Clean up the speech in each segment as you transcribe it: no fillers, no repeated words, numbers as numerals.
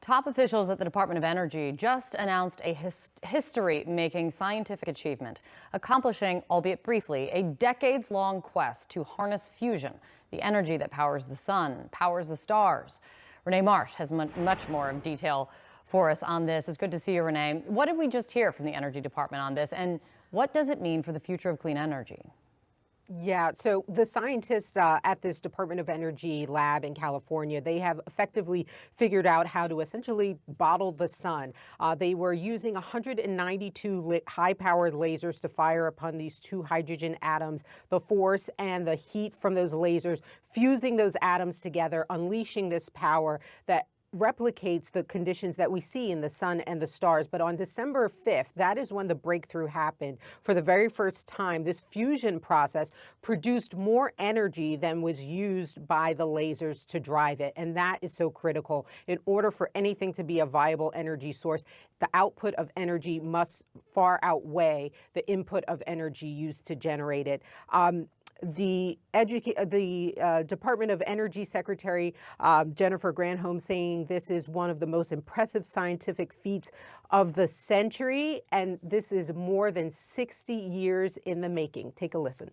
Top officials at the Department of Energy just announced a history-making scientific achievement, accomplishing, albeit briefly, a decades-long quest to harness fusion, the energy that powers the sun, powers the stars. Renee Marsh has much more detail for us on this. It's good to see you, Renee. What did we just hear from the Energy Department on this, and what does it mean for the future of clean energy? Yeah, so the scientists at this Department of Energy lab in California, they have effectively figured out how to essentially bottle the sun. They were using 192 high-powered lasers to fire upon these two hydrogen atoms, the force and the heat from those lasers, fusing those atoms together, unleashing this power that replicates the conditions that we see in the sun and the stars. But on December 5th, that is when the breakthrough happened. For the very first time, this fusion process produced more energy than was used by the lasers to drive it. And that is so critical. In order for anything to be a viable energy source, the output of energy must far outweigh the input of energy used to generate it. The Department of Energy Secretary Jennifer Granholm saying this is one of the most impressive scientific feats of the century, and this is more than 60 years in the making. Take a listen.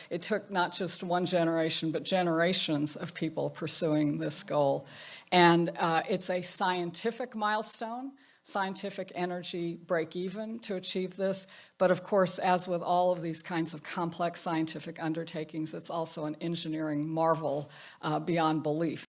It took not just one generation, but generations of people pursuing this goal. And it's a scientific milestone, scientific energy break even to achieve this. But of course, as with all of these kinds of complex scientific undertakings, it's also an engineering marvel beyond belief.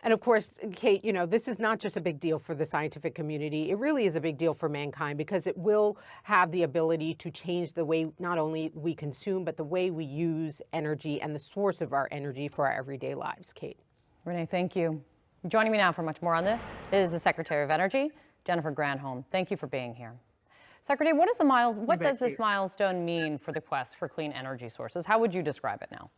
And of course, Kate, you know, this is not just a big deal for the scientific community. It really is a big deal for mankind because it will have the ability to change the way not only we consume, but the way we use energy and the source of our energy for our everyday lives. Kate. Renee, thank you. Joining me now for much more on this is the Secretary of Energy, Jennifer Granholm. Thank you for being here. Secretary, what does this milestone mean for the quest for clean energy sources? How would you describe it now?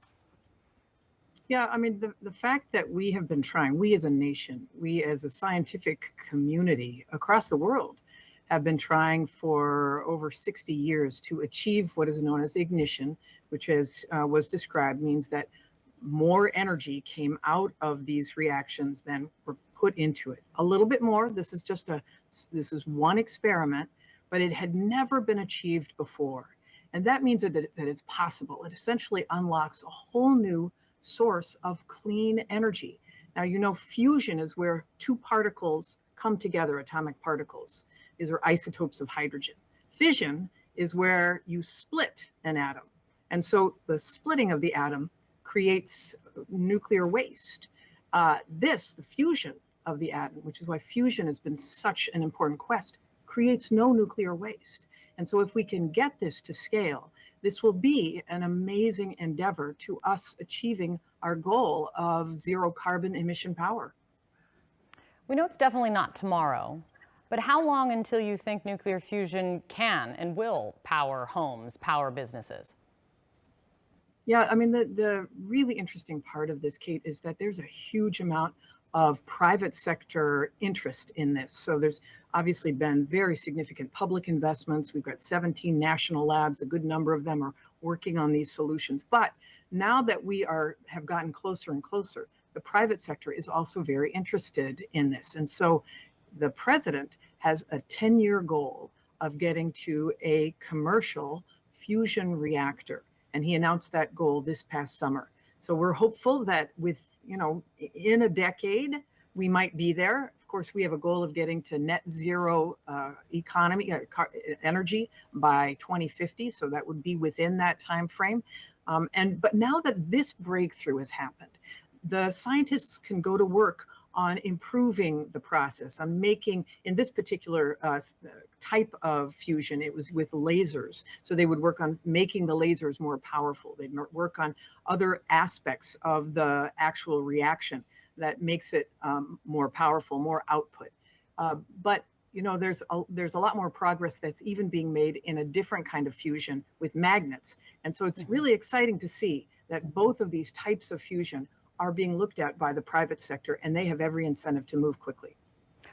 Yeah, I mean, the fact that we have been trying, we as a nation, we as a scientific community across the world have been trying for over 60 years to achieve what is known as ignition, which as was described means that more energy came out of these reactions than were put into it. A little bit more. This is one experiment, but it had never been achieved before. And that means that it's possible. It essentially unlocks a whole new source of clean energy. Now, you know, fusion is where two particles come together, atomic particles. These are isotopes of hydrogen. Fission is where you split an atom. And so the splitting of the atom creates nuclear waste. The fusion of the atom, which is why fusion has been such an important quest, creates no nuclear waste. And so if we can get this to scale, this will be an amazing endeavor to us achieving our goal of zero carbon emission power. We know it's definitely not tomorrow, but how long until you think nuclear fusion can and will power homes, power businesses? Yeah, I mean, the really interesting part of this, Kate, is that there's a huge amount of private sector interest in this. So there's obviously been very significant public investments. We've got 17 national labs. A good number of them are working on these solutions. But now that we have gotten closer and closer, the private sector is also very interested in this. And so the president has a 10-year goal of getting to a commercial fusion reactor. And he announced that goal this past summer. So we're hopeful that in a decade, we might be there. Of course, we have a goal of getting to net zero energy by 2050. So that would be within that time frame. But now that this breakthrough has happened, the scientists can go to work on improving the process, on making, in this particular type of fusion, it was with lasers. So they would work on making the lasers more powerful. They'd work on other aspects of the actual reaction that makes it more powerful, more output. But you know, there's a lot more progress that's even being made in a different kind of fusion with magnets. And so it's really exciting to see that both of these types of fusion are being looked at by the private sector, and they have every incentive to move quickly.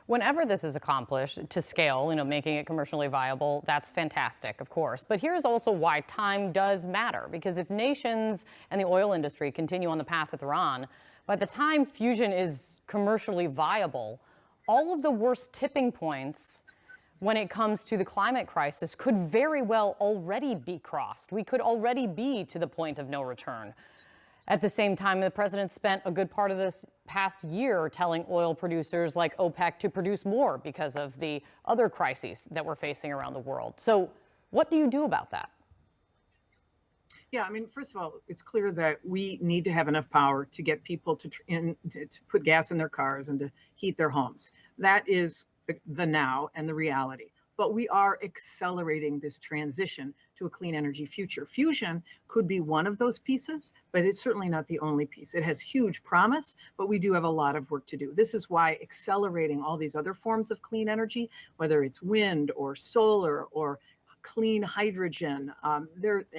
Whenever this is accomplished to scale, making it commercially viable, that's fantastic, of course. But here's also why time does matter, because if nations and the oil industry continue on the path that they're on, by the time fusion is commercially viable, all of the worst tipping points when it comes to the climate crisis could very well already be crossed. We could already be to the point of no return. At the same time, the president spent a good part of this past year telling oil producers like OPEC to produce more because of the other crises that we're facing around the world. So what do you do about that? Yeah, I mean, first of all, it's clear that we need to have enough power to get people to put gas in their cars and to heat their homes. That is the now and the reality. But we are accelerating this transition to a clean energy future. Fusion could be one of those pieces, but it's certainly not the only piece. It has huge promise, but we do have a lot of work to do. This is why accelerating all these other forms of clean energy, whether it's wind or solar or clean hydrogen,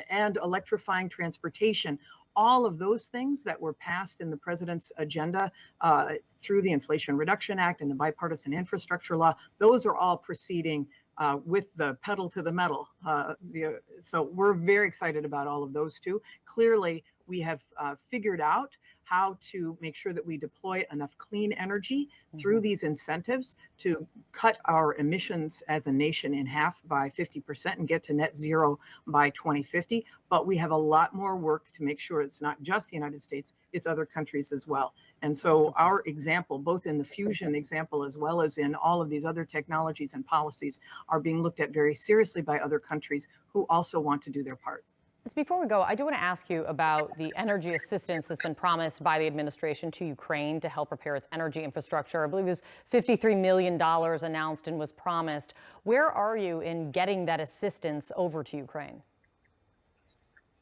and electrifying transportation, all of those things that were passed in the president's agenda through the Inflation Reduction Act and the bipartisan infrastructure law, those are all proceeding with the pedal to the metal. So we're very excited about all of those too. Clearly, we have figured out how to make sure that we deploy enough clean energy through these incentives to cut our emissions as a nation in half by 50% and get to net zero by 2050. But we have a lot more work to make sure it's not just the United States, it's other countries as well. And so our example, both in the fusion example as well as in all of these other technologies and policies, are being looked at very seriously by other countries who also want to do their part. Just before we go, I do want to ask you about the energy assistance that's been promised by the administration to Ukraine to help repair its energy infrastructure. I believe it was $53 million announced and was promised. Where are you in getting that assistance over to Ukraine?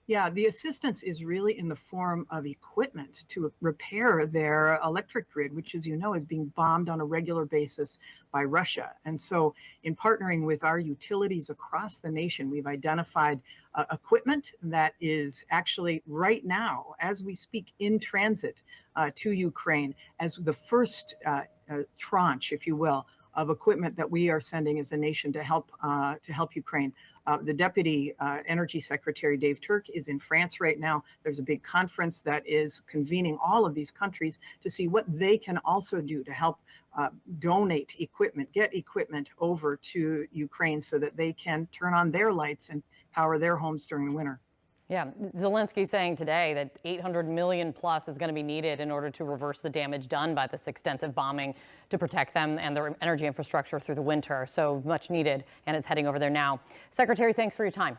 Yeah, the assistance is really in the form of equipment to repair their electric grid, which, as you know, is being bombed on a regular basis by Russia. And so in partnering with our utilities across the nation, we've identified equipment that is actually right now, as we speak, in transit to Ukraine as the first tranche, if you will, of equipment that we are sending as a nation to help Ukraine. The Deputy Energy Secretary, Dave Turk, is in France right now. There's a big conference that is convening all of these countries to see what they can also do to help donate equipment, get equipment over to Ukraine so that they can turn on their lights and power their homes during the winter. Yeah, Zelensky's saying today that 800 million plus is going to be needed in order to reverse the damage done by this extensive bombing to protect them and their energy infrastructure through the winter. So much needed, and it's heading over there now. Secretary, thanks for your time.